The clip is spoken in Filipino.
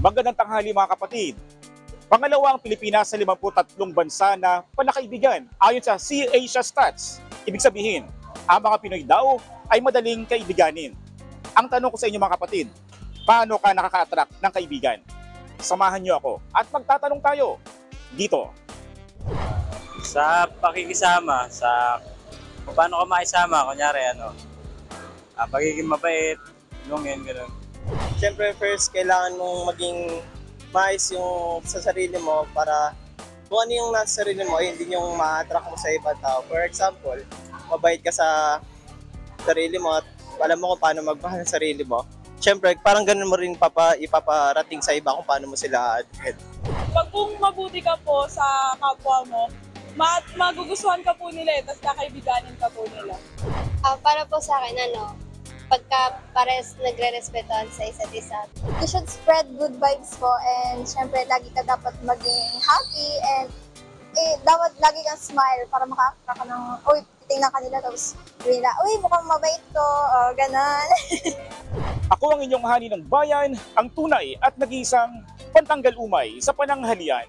Magandang tanghali mga kapatid. Pangalawa ang Pilipinas sa 53 bansa na panakaibigan ayon sa C-Asia Stats. Ibig sabihin, ang mga Pinoy daw ay madaling kaibiganin. Ang tanong ko sa inyo mga kapatid, paano ka nakaka-attract ng kaibigan? Samahan niyo ako at magtatanong tayo dito. Sa pakikisama, sa kung paano ka makisama, kunyari pagiging mabait, tulungin, gano'n. Siyempre first, kailangan mong maging maayos yung sa sarili mo para kung ano yung nasa sarili mo, yun din yung ma-attract mo sa ibang tao. For example, mabait ka sa sarili mo at alam mo kung paano magmahal sa sarili mo. Siyempre, parang ganun mo rin ipaparating sa iba kung paano mo sila address. Pag kung mabuti ka po sa kapwa mo, magugustuhan ka po nila tapos kakaibiganin ka po nila. Para po sa akin, pagka pares nagre-respetuhan sa isa't isa. You should spread good vibes po and syempre lagi ka dapat maging happy and dapat lagi kang smile para makakita ka ng, titingnan ka nila tapos nila, mukhang mabait to, ganon. Ako ang inyong hani ng bayan, ang tunay at nag-iisang pantanggal umay sa pananghalian.